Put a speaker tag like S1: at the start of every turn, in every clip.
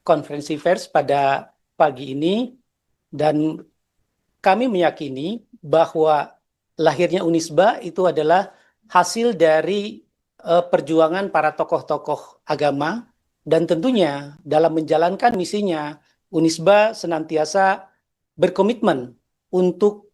S1: konferensi pers pada pagi ini, dan kami meyakini bahwa lahirnya Unisba itu adalah hasil dari perjuangan para tokoh-tokoh agama, dan tentunya dalam menjalankan misinya, Unisba senantiasa berkomitmen untuk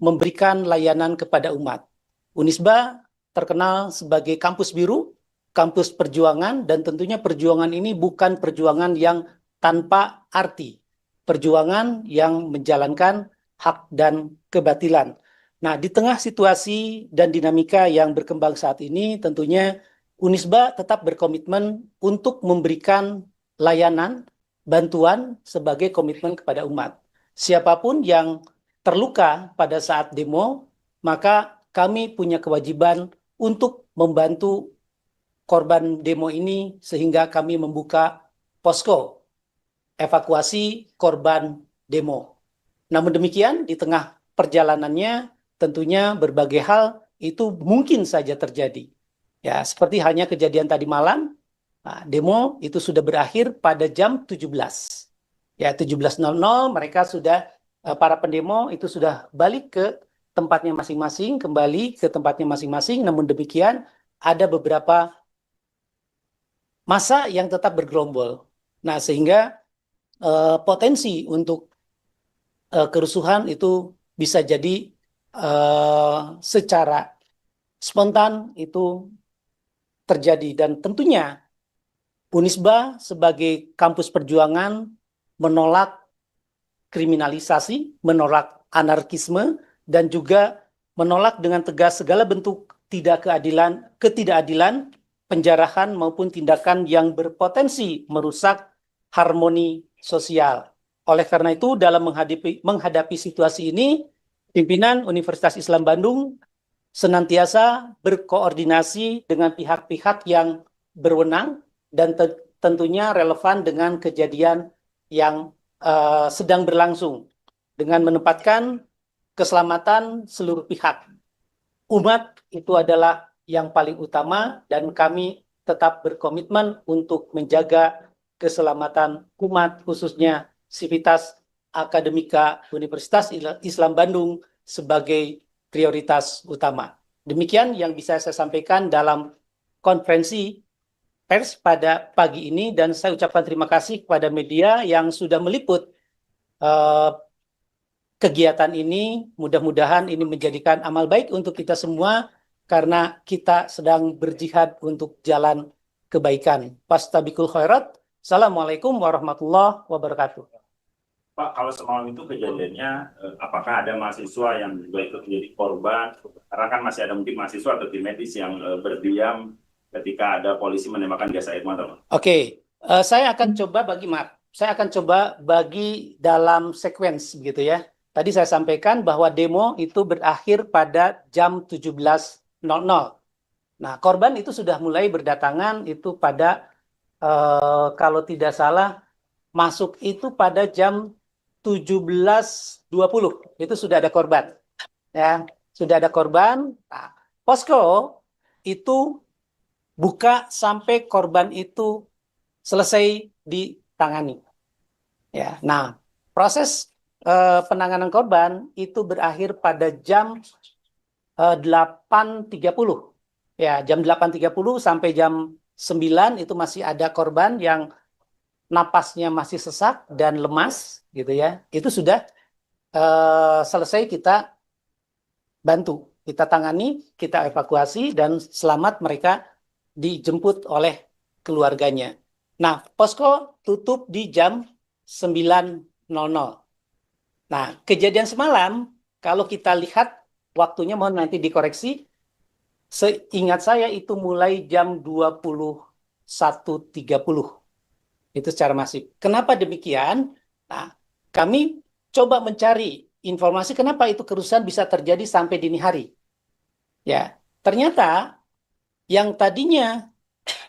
S1: memberikan layanan kepada umat. Unisba terkenal sebagai kampus biru, kampus perjuangan, dan tentunya perjuangan ini bukan perjuangan yang tanpa arti. Perjuangan yang menjalankan hak dan kebatilan. Nah, di tengah situasi dan dinamika yang berkembang saat ini, tentunya Unisba tetap berkomitmen untuk memberikan layanan, bantuan sebagai komitmen kepada umat. Siapapun yang terluka pada saat demo, maka kami punya kewajiban untuk membantu korban demo ini sehingga kami membuka posko evakuasi korban demo. Namun demikian, di tengah perjalanannya tentunya berbagai hal itu mungkin saja terjadi. Ya, seperti halnya kejadian tadi malam, demo itu sudah berakhir pada jam 17. Ya, 17.00 mereka sudah, para pendemo itu sudah balik ke tempatnya masing-masing, kembali ke tempatnya masing-masing. Namun demikian, ada beberapa massa yang tetap bergerombol. Nah, sehingga potensi untuk kerusuhan itu bisa jadi secara spontan itu terjadi. Dan tentunya Unisba sebagai kampus perjuangan menolak kriminalisasi, menolak anarkisme, dan juga menolak dengan tegas segala bentuk ketidakadilan, penjarahan maupun tindakan yang berpotensi merusak harmoni sosial. Oleh karena itu, dalam menghadapi situasi ini, pimpinan Universitas Islam Bandung senantiasa berkoordinasi dengan pihak-pihak yang berwenang dan tentunya relevan dengan kejadian yang sedang berlangsung, dengan menempatkan keselamatan seluruh pihak. Umat itu adalah yang paling utama, dan kami tetap berkomitmen untuk menjaga keselamatan umat, khususnya Sivitas Akademika Universitas Islam Bandung sebagai prioritas utama. Demikian yang bisa saya sampaikan dalam konferensi pers pada pagi ini, dan saya ucapkan terima kasih kepada media yang sudah meliput kegiatan ini. Mudah-mudahan ini menjadikan amal baik untuk kita semua, karena kita sedang berjihad untuk jalan kebaikan. Fastabiqul khairat. Assalamualaikum warahmatullahi wabarakatuh.
S2: Pak, kalau semalam itu kejadiannya, apakah ada mahasiswa yang juga ikut menjadi korban? Karena kan masih ada mungkin mahasiswa atau tim medis yang berdiam ketika ada polisi menembakkan gas air mata.
S1: Oke, saya akan coba bagi dalam sequence begitu ya. Tadi saya sampaikan bahwa demo itu berakhir pada jam 17.00. Nah, korban itu sudah mulai berdatangan itu pada kalau tidak salah masuk itu pada jam 17.20. Itu sudah ada korban. Ya, sudah ada korban. Nah, posko itu buka sampai korban itu selesai ditangani. Ya, nah, proses penanganan korban itu berakhir pada jam 8.30. Ya, jam 8.30 sampai jam 9 itu masih ada korban yang napasnya masih sesak dan lemas gitu ya. Itu sudah selesai kita bantu, kita tangani, kita evakuasi, dan selamat mereka dijemput oleh keluarganya. Nah, posko tutup di jam 9.00. Nah, kejadian semalam, kalau kita lihat waktunya, mohon nanti dikoreksi, seingat saya itu mulai jam 21.30. Itu secara masif. Kenapa demikian? Nah, kami coba mencari informasi kenapa itu kerusuhan bisa terjadi sampai dini hari. Ya, ternyata yang tadinya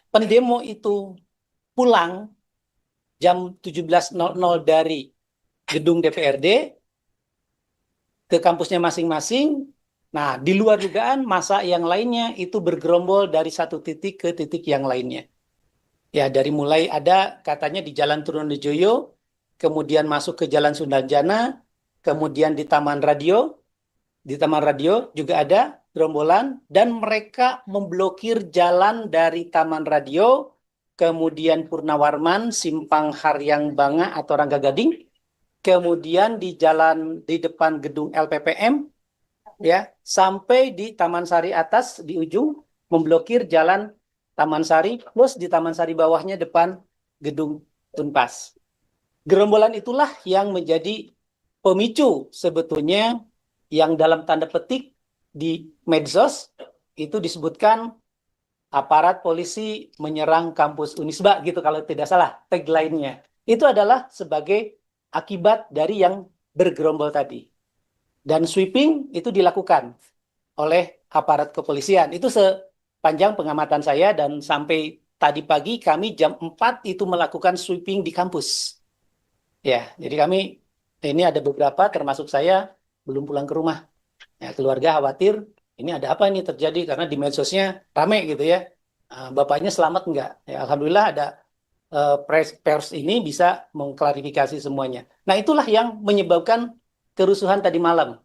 S1: pendemo itu pulang jam 17.00 dari gedung DPRD ke kampusnya masing-masing. Nah, di luar dugaan massa yang lainnya itu bergerombol dari satu titik ke titik yang lainnya. Ya, dari mulai ada katanya di Jalan Trunojoyo, kemudian masuk ke Jalan Sundarjana, kemudian di Taman Radio juga ada gerombolan, dan mereka memblokir jalan dari Taman Radio, kemudian Purnawarman, Simpang Haryang Banga atau Rangga Gading, kemudian di jalan di depan gedung LPPM, ya, sampai di Taman Sari atas di ujung memblokir jalan Taman Sari, plus di Taman Sari bawahnya depan gedung Tunpas. Gerombolan itulah yang menjadi pemicu sebetulnya, yang dalam tanda petik di medsos itu disebutkan aparat polisi menyerang kampus Unisba gitu kalau tidak salah tagline-nya. Itu adalah sebagai akibat dari yang bergerombol tadi. Dan sweeping itu dilakukan oleh aparat kepolisian. Itu sepanjang pengamatan saya, dan sampai tadi pagi kami jam 4 itu melakukan sweeping di kampus. Ya, jadi kami ini ada beberapa termasuk saya belum pulang ke rumah. Ya, keluarga khawatir ini ada apa ini terjadi karena di medsosnya rame gitu ya. Bapaknya selamat enggak? Ya, alhamdulillah ada pers ini bisa mengklarifikasi semuanya. Nah, itulah yang menyebabkan kerusuhan tadi malam.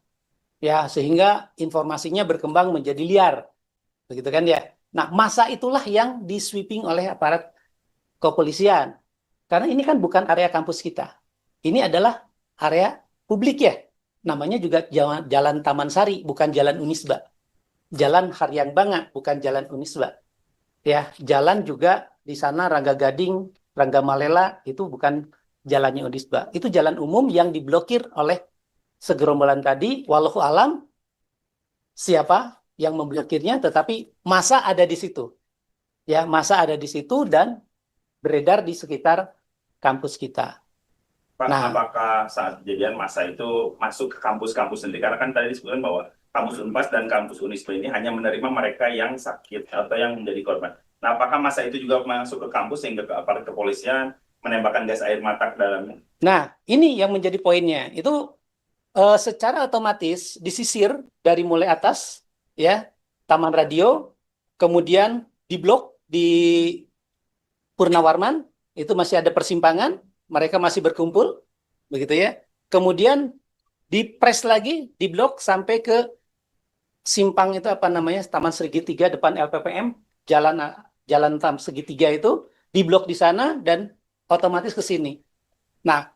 S1: Ya, sehingga informasinya berkembang menjadi liar. Begitu kan ya. Nah, masa itulah yang di-sweeping oleh aparat kepolisian. Karena ini kan bukan area kampus kita. Ini adalah area publik ya. Namanya juga Jalan Taman Sari, bukan Jalan Unisba. Jalan Haryang Banga, bukan Jalan Unisba. Ya, jalan juga di sana Rangga Gading, Rangga Malela, itu bukan jalannya Unisba. Itu jalan umum yang diblokir oleh segerombolan tadi. Wallahu alam siapa yang memblokirnya, tetapi masa ada di situ. Ya, masa ada di situ dan beredar di sekitar kampus kita.
S2: Pak,
S1: Nah,
S2: apakah saat kejadian masa itu masuk ke kampus-kampus sendiri? Karena kan tadi disebutkan bahwa kampus Unpas dan kampus Unisba ini hanya menerima mereka yang sakit atau yang menjadi korban. Nah, apakah masa itu juga masuk ke kampus sehingga ke aparat kepolisian menembakkan gas air mata ke dalamnya?
S1: nah, ini yang menjadi poinnya. Itu secara otomatis disisir dari mulai atas, ya, Taman Radio, kemudian di blok di Purnawarman, itu masih ada persimpangan, mereka masih berkumpul, begitu ya. Kemudian dipres lagi, di blok sampai ke simpang itu apa namanya, Taman Segitiga depan LPPM, jalan jalan Taman Segitiga itu di blok di sana dan otomatis ke sini. Nah,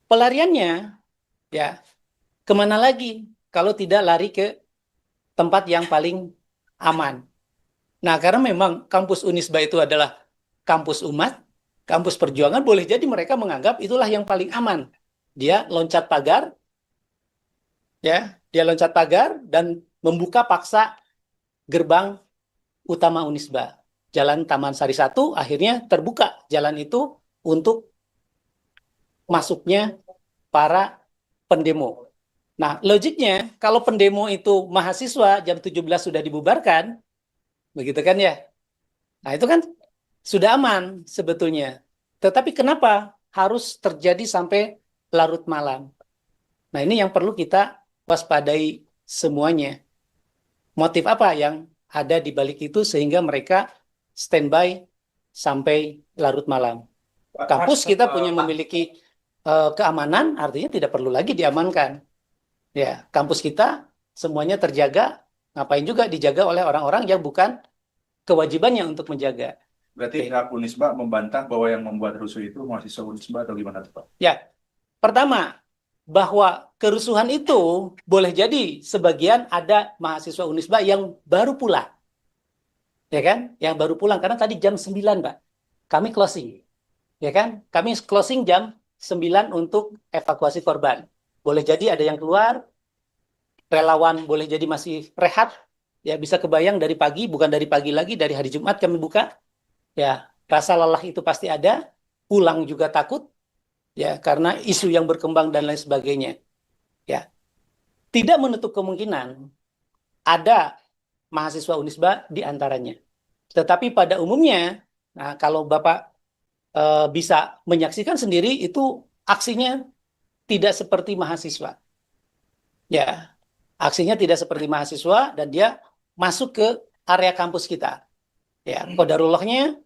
S1: pelariannya ya kemana lagi kalau tidak lari ke tempat yang paling aman. Nah, karena memang kampus Unisba itu adalah kampus umat, kampus perjuangan, boleh jadi mereka menganggap itulah yang paling aman. Dia loncat pagar, ya, dia loncat pagar dan membuka paksa gerbang utama Unisba. Jalan Taman Sari 1 akhirnya terbuka jalan itu untuk masuknya para pendemo. Nah, logiknya kalau pendemo itu mahasiswa jam 17 sudah dibubarkan, begitu kan ya? Nah, itu kan sudah aman sebetulnya. Tetapi kenapa harus terjadi sampai larut malam? Nah, ini yang perlu kita waspadai semuanya. Motif apa yang ada di balik itu sehingga mereka standby sampai larut malam? Kampus kita punya memiliki keamanan, artinya tidak perlu lagi diamankan. Ya, kampus kita semuanya terjaga, ngapain juga dijaga oleh orang-orang yang bukan kewajibannya untuk menjaga.
S3: Berarti pihak Unisba membantah bahwa yang membuat rusuh itu mahasiswa Unisba atau gimana tuh, Pak?
S1: Ya, pertama, bahwa kerusuhan itu boleh jadi sebagian ada mahasiswa Unisba yang baru pulang. Ya kan? Yang baru pulang, karena tadi jam 9, Pak. Kami closing. Ya kan? Kami closing jam 9 untuk evakuasi korban. Boleh jadi ada yang keluar, relawan boleh jadi masih rehat, ya bisa kebayang dari pagi, bukan dari pagi lagi, dari hari Jumat kami buka, ya rasa lelah itu pasti ada, pulang juga takut, ya karena isu yang berkembang dan lain sebagainya, ya tidak menutup kemungkinan ada mahasiswa Unisba di antaranya, tetapi pada umumnya, nah kalau Bapak bisa menyaksikan sendiri itu aksinya tidak seperti mahasiswa, ya aksinya tidak seperti mahasiswa dan dia masuk ke area kampus kita. Ya, qadarullah-nya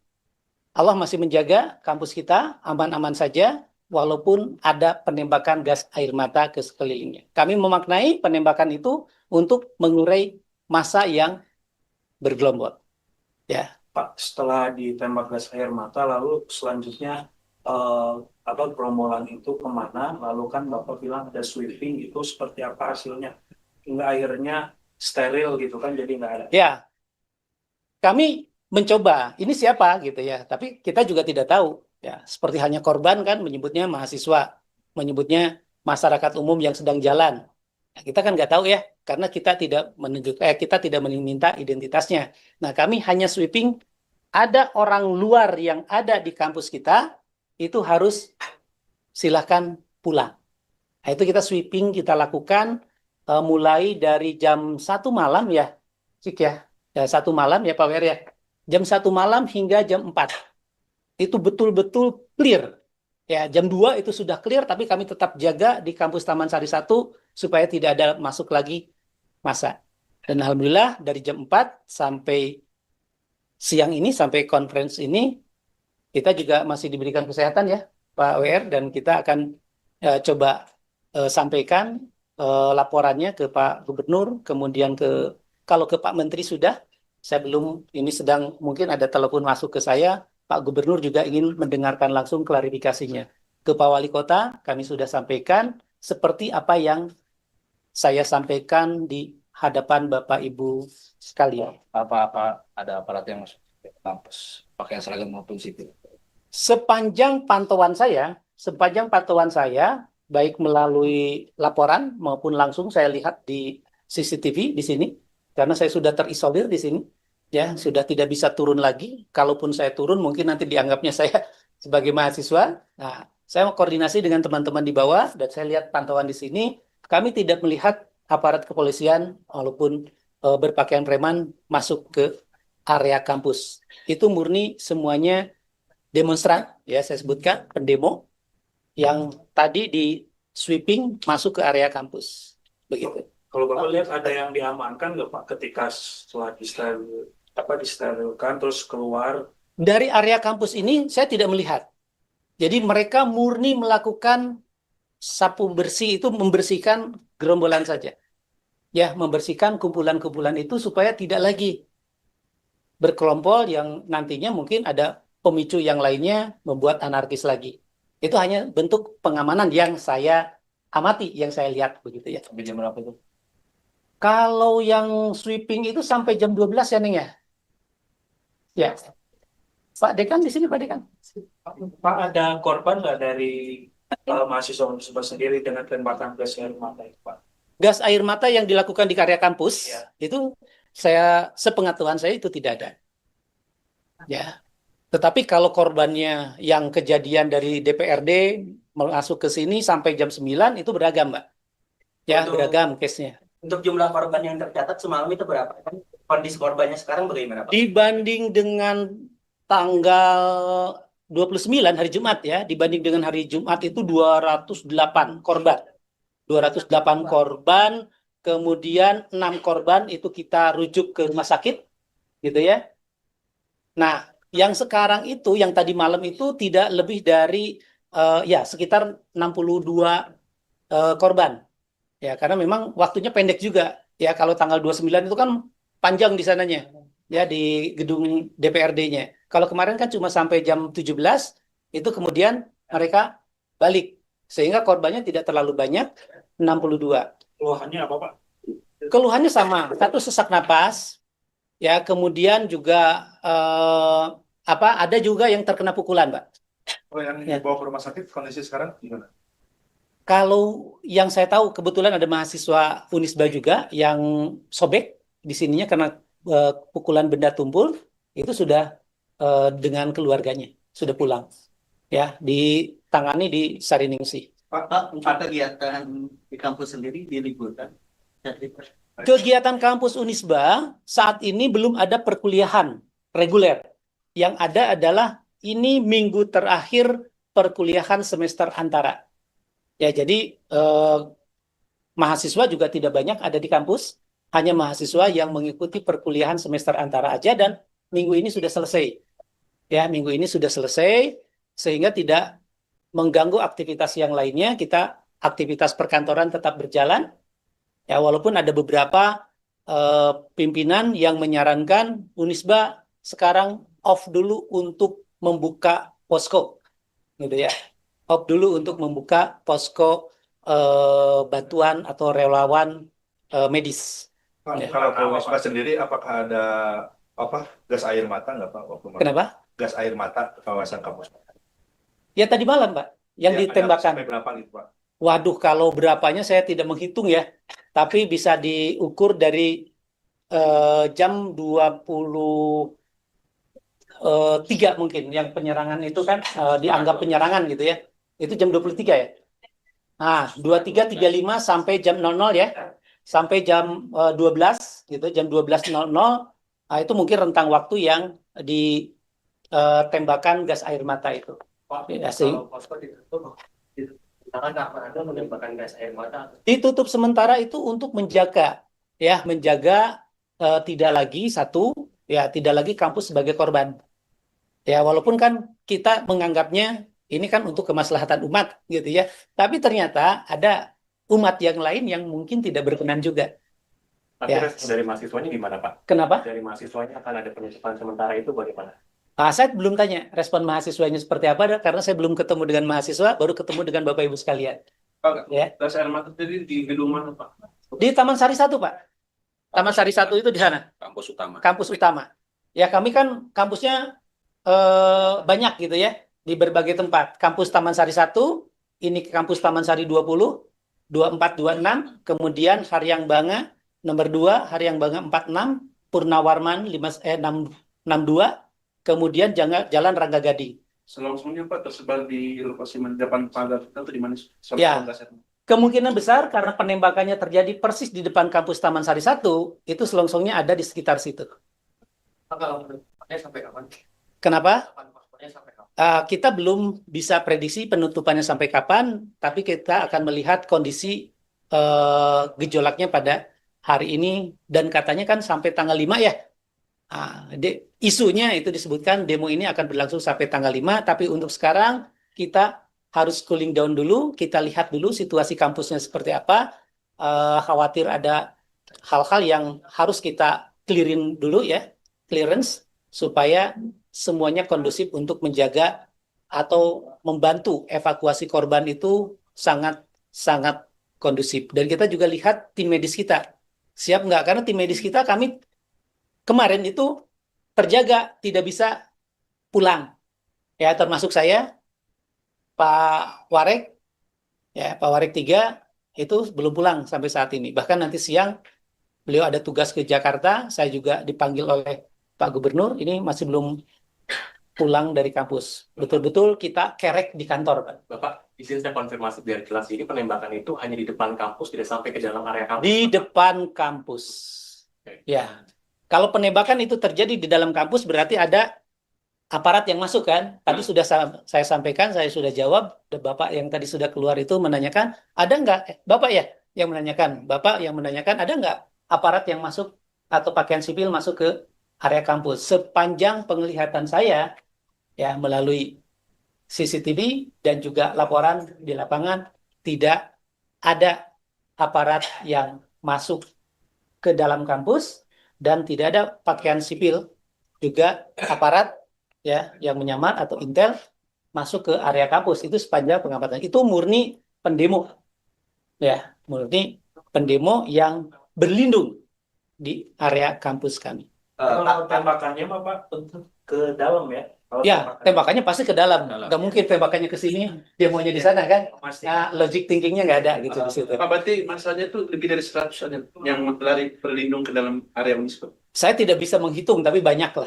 S1: Allah masih menjaga kampus kita aman-aman saja, walaupun ada penembakan gas air mata ke sekelilingnya. Kami memaknai penembakan itu untuk mengurai massa yang bergelombol. Ya,
S4: Pak, setelah ditembak gas air mata, lalu selanjutnya eh, gerombolan itu kemana? Lalu kan Bapak bilang ada sweeping, itu seperti apa hasilnya? Hingga akhirnya steril gitu kan, jadi nggak ada.
S1: ya, kami mencoba. Ini siapa gitu ya? Tapi kita juga tidak tahu. Ya, seperti hanya korban kan menyebutnya mahasiswa, menyebutnya masyarakat umum yang sedang jalan. Nah, kita kan nggak tahu ya, karena kita tidak kita tidak meminta identitasnya. Nah, kami hanya sweeping. Ada orang luar yang ada di kampus kita, itu harus silahkan pulang. Nah, itu kita sweeping, kita lakukan mulai dari jam 1 malam ya, Cik ya. Ya, 1 malam ya Pak Wer ya. Jam 1 malam hingga jam 4. Itu betul-betul clear. Ya, jam 2 itu sudah clear, tapi kami tetap jaga di kampus Taman Sari 1 supaya tidak ada masuk lagi massa. Dan alhamdulillah dari jam 4 sampai siang ini, sampai conference ini, kita juga masih diberikan kesehatan ya Pak WR, dan kita akan coba sampaikan laporannya ke Pak Gubernur, kemudian kalau ke Pak Menteri sudah, saya belum, ini sedang mungkin ada telepon masuk ke saya, Pak Gubernur juga ingin mendengarkan langsung klarifikasinya. Ke Pak Wali Kota kami sudah sampaikan seperti apa yang saya sampaikan di hadapan Bapak Ibu sekalian.
S5: Apa ada aparat yang masuk ke kampus pakai seragam maupun sipil?
S1: Sepanjang pantauan saya, baik melalui laporan maupun langsung saya lihat di CCTV di sini, karena saya sudah terisolir di sini, ya sudah tidak bisa turun lagi. Kalaupun saya turun, mungkin nanti dianggapnya saya sebagai mahasiswa. Nah, saya mau koordinasi dengan teman-teman di bawah, dan saya lihat pantauan di sini, kami tidak melihat aparat kepolisian walaupun berpakaian preman masuk ke area kampus. Itu murni semuanya demonstran, ya saya sebutkan, pendemo yang tadi di sweeping masuk ke area kampus. Begitu.
S4: Kalau Bapak lihat ada yang diamankan nggak Pak ketika setelah disterilkan terus keluar?
S1: Dari area kampus ini saya tidak melihat. Jadi mereka murni melakukan sapu bersih, itu membersihkan gerombolan saja. Ya, membersihkan kumpulan-kumpulan itu supaya tidak lagi berkelompok yang nantinya mungkin ada pemicu yang lainnya membuat anarkis lagi. Itu hanya bentuk pengamanan yang saya amati, yang saya lihat begitu ya.
S5: Sampai jam berapa itu?
S1: Kalau yang sweeping itu sampai jam 12 ya, Neng ya? Ya. Pak Dekan di sini, Pak Dekan.
S4: Pak, ada korban nggak dari mahasiswa Unisba sendiri dengan tembakan gas air mata itu Pak?
S1: Gas air mata yang dilakukan di area kampus,
S4: Ya.
S1: itu sepengetahuan saya itu tidak ada. Ya. Tetapi kalau korbannya yang kejadian dari DPRD masuk ke sini sampai jam 9 itu beragam, Mbak. Ya, beragam case-nya.
S6: Untuk jumlah korban yang tercatat semalam itu berapa? Kondisi korbannya sekarang bagaimana, Pak?
S1: Dibanding dengan tanggal 29 hari Jumat ya, dibanding dengan hari Jumat itu 208 korban. 208 korban, kemudian 6 korban itu kita rujuk ke rumah sakit, gitu ya. Nah, yang sekarang itu, yang tadi malam itu tidak lebih dari ya sekitar 62 korban. Ya, karena memang waktunya pendek juga. Ya, kalau tanggal 29 itu kan panjang di sananya. Ya, di gedung DPRD-nya. Kalau kemarin kan cuma sampai jam 17, itu kemudian mereka balik. Sehingga korbannya tidak terlalu banyak, 62.
S4: Keluhannya apa Pak?
S1: Keluhannya sama, satu sesak napas, ya, kemudian juga ada juga yang terkena pukulan, Mbak.
S3: Oh, yang
S1: Ya.
S3: dibawa ke rumah sakit kondisi sekarang gimana?
S1: Kalau yang saya tahu kebetulan ada mahasiswa Unisba juga yang sobek di sininya karena pukulan benda tumpul, itu sudah dengan keluarganya sudah pulang, ya, ditangani di Sariningsih.
S6: Pak, untuk kegiatan di kampus sendiri diliburkan?
S1: Kegiatan kampus Unisba saat ini belum ada perkuliahan reguler. Yang ada adalah ini minggu terakhir perkuliahan semester antara. Ya, jadi mahasiswa juga tidak banyak ada di kampus, hanya mahasiswa yang mengikuti perkuliahan semester antara aja, dan minggu ini sudah selesai. Ya, minggu ini sudah selesai sehingga tidak mengganggu aktivitas yang lainnya. Kita aktivitas perkantoran tetap berjalan. Ya, walaupun ada beberapa pimpinan yang menyarankan Unisba sekarang off dulu untuk membuka posko, gitu ya. Off dulu untuk membuka posko bantuan atau relawan medis.
S3: Pak,
S1: Ya.
S3: kalau ke Unisba sendiri, apakah ada gas air mata nggak Pak?
S1: Kenapa?
S3: Gas air mata ke kawasan kampus?
S1: Ya tadi malam, Pak, yang
S3: Ya, ada
S1: ditembakkan.
S3: sampai berapa gitu Pak?
S1: Waduh, kalau berapanya saya tidak menghitung ya. Tapi bisa diukur dari jam 23 mungkin. Yang penyerangan itu kan dianggap penyerangan gitu ya. Itu jam 23 ya. Nah, 23.35 sampai jam 00 ya. Sampai jam 12 gitu, jam 12.00. Nah, itu mungkin rentang waktu yang ditembakkan gas air mata itu. Ya,
S6: Kalau posko ditutup, jangan Anda menembakkan gas air mata.
S1: ditutup sementara itu untuk menjaga tidak lagi tidak lagi kampus sebagai korban. Ya, walaupun kan kita menganggapnya ini kan untuk kemaslahatan umat gitu ya. Tapi ternyata ada umat yang lain yang mungkin tidak berkenan juga.
S7: Tapi
S1: Ya.
S7: respon dari mahasiswanya gimana, Pak?
S1: Kenapa?
S7: Dari mahasiswanya akan ada penutupan sementara itu bagaimana?
S1: Saya belum tanya respon mahasiswanya seperti apa karena saya belum ketemu dengan mahasiswa, baru ketemu dengan Bapak Ibu sekalian.
S4: Pak,
S1: Ya.
S4: gas air mata tadi di gedung mana, Pak?
S1: Di Taman Sari 1, Pak. Taman Sari 1 itu di sana.
S5: Kampus utama.
S1: Kampus utama. Ya, kami kan kampusnya banyak gitu ya, di berbagai tempat. Kampus Taman Sari 1, ini kampus Taman Sari 20, 24, 26, kemudian Haryang Banga, nomor 2, Haryang Banga 46, Purnawarman 62, kemudian Jalan Rangga Gading.
S4: Selongsongnya Pak tersebar di lokasi depan pagar atau di mana?
S1: Ya. Kemungkinan besar karena penembakannya terjadi persis di depan kampus Taman Sari 1, itu selongsongnya ada di sekitar situ.
S6: Kalau penutupannya sampai kapan?
S1: Kenapa?
S6: Poskonya sampai kapan?
S1: Kita belum bisa prediksi penutupannya sampai kapan, tapi kita akan melihat kondisi gejolaknya pada hari ini, dan katanya kan sampai tanggal 5 ya. Isunya itu disebutkan demo ini akan berlangsung sampai tanggal 5, tapi untuk sekarang kita harus cooling down dulu, kita lihat dulu situasi kampusnya seperti apa. Khawatir ada hal-hal yang harus kita clearin dulu ya, clearance, supaya semuanya kondusif untuk menjaga atau membantu evakuasi korban itu sangat kondusif. Dan kita juga lihat tim medis kita siap nggak, karena tim medis kita kami kemarin itu terjaga tidak bisa pulang ya, termasuk saya, Pak Warek ya, Pak Warek 3 itu belum pulang sampai saat ini. Bahkan nanti siang beliau ada tugas ke Jakarta, saya juga dipanggil oleh Pak Gubernur, ini masih belum pulang dari kampus. Betul-betul kita kerek di kantor, Pak.
S7: Bapak, izin saya konfirmasi biar jelas, ini penembakan itu hanya di depan kampus, tidak sampai ke dalam area kampus?
S1: Di depan kampus. Ya. Kalau penembakan itu terjadi di dalam kampus berarti ada aparat yang masuk kan? Tadi sudah saya sampaikan, saya sudah jawab. Bapak yang tadi sudah keluar itu menanyakan, ada nggak? Bapak ya yang menanyakan. Bapak yang menanyakan, ada nggak aparat yang masuk atau pakaian sipil masuk ke area kampus? Sepanjang penglihatan saya, ya melalui CCTV dan juga laporan di lapangan, tidak ada aparat yang masuk ke dalam kampus dan tidak ada pakaian sipil juga aparat ya yang menyamar atau intel masuk ke area kampus. Itu sepanjang pengamatan. Itu murni pendemo. Ya, murni pendemo yang berlindung di area kampus kami.
S4: Kalau tembakannya Bapak ke dalam ya? Kalau
S1: Ya, tembakannya pasti ke dalam.
S5: Dalam.
S1: Nggak mungkin tembakannya ke sini, demonya di sana kan?
S4: pasti.
S1: Nah, logic thinkingnya nggak ada gitu di situ.
S4: Pak, berarti masalahnya itu lebih dari 100 yang lari berlindung ke dalam area Unisba.
S1: Saya tidak bisa menghitung, tapi banyak lah.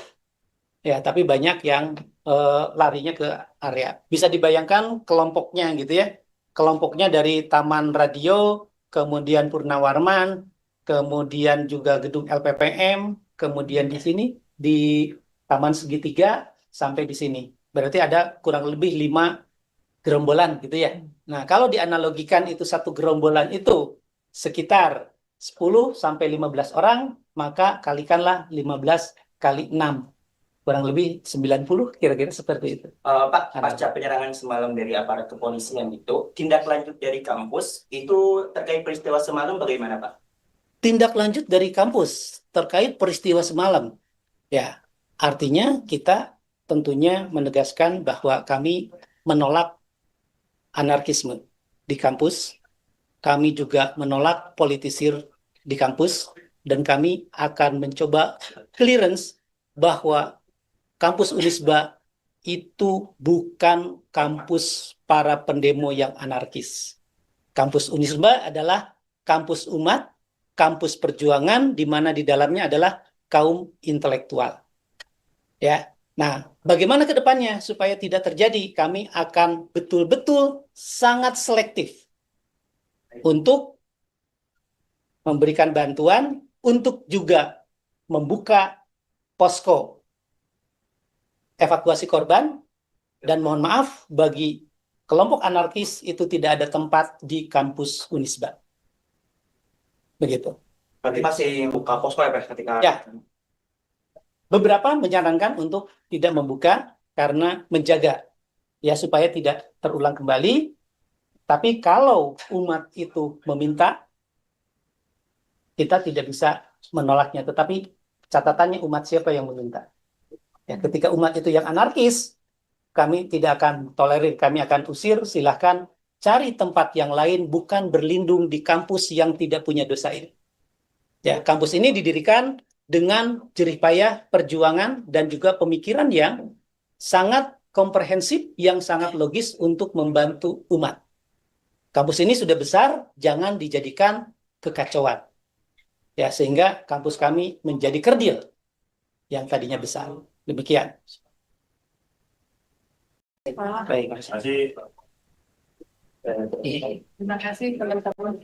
S1: Ya, tapi banyak yang larinya ke area. Bisa dibayangkan kelompoknya gitu ya. Kelompoknya dari Taman Radio, kemudian Purnawarman, kemudian juga gedung LPPM, kemudian di sini di Taman Segitiga sampai di sini. Berarti ada kurang lebih 5 gerombolan gitu ya. Nah, kalau dianalogikan itu satu gerombolan itu sekitar 10 sampai 15 orang, maka kalikanlah 15 kali 6. kurang lebih 90 kira-kira seperti itu.
S6: Pak, pasca penyerangan semalam dari aparat kepolisian itu, tindak lanjut dari kampus itu terkait peristiwa semalam bagaimana, Pak?
S1: Tindak lanjut dari kampus terkait peristiwa semalam. Ya, artinya kita tentunya menegaskan bahwa kami menolak anarkisme di kampus. Kami juga menolak politisir di kampus dan kami akan mencoba clearance bahwa kampus Unisba itu bukan kampus para pendemo yang anarkis. Kampus Unisba adalah kampus umat, kampus perjuangan, di mana di dalamnya adalah kaum intelektual. Ya, nah, bagaimana ke depannya supaya tidak terjadi? Kami akan betul-betul sangat selektif untuk memberikan bantuan, untuk juga membuka posko evakuasi korban, dan mohon maaf bagi kelompok anarkis itu tidak ada tempat di kampus Unisba. Begitu.
S6: Berarti masih buka posko ya, Pak, ketika...
S1: Ya. Beberapa menyarankan untuk tidak membuka karena menjaga ya supaya tidak terulang kembali. Tapi kalau umat itu meminta, kita tidak bisa menolaknya. Tetapi catatannya umat siapa yang meminta. Ya, ketika umat itu yang anarkis, kami tidak akan tolerir, kami akan usir, silahkan cari tempat yang lain, bukan berlindung di kampus yang tidak punya dosa ini. Ya, kampus ini didirikan dengan jerih payah, perjuangan, dan juga pemikiran yang sangat komprehensif, yang sangat logis untuk membantu umat. Kampus ini sudah besar, jangan dijadikan kekacauan. Ya, sehingga kampus kami menjadi kerdil yang tadinya besar. Demikian.
S6: Baik,
S2: Terima kasih.
S8: Terima kasih teman-teman.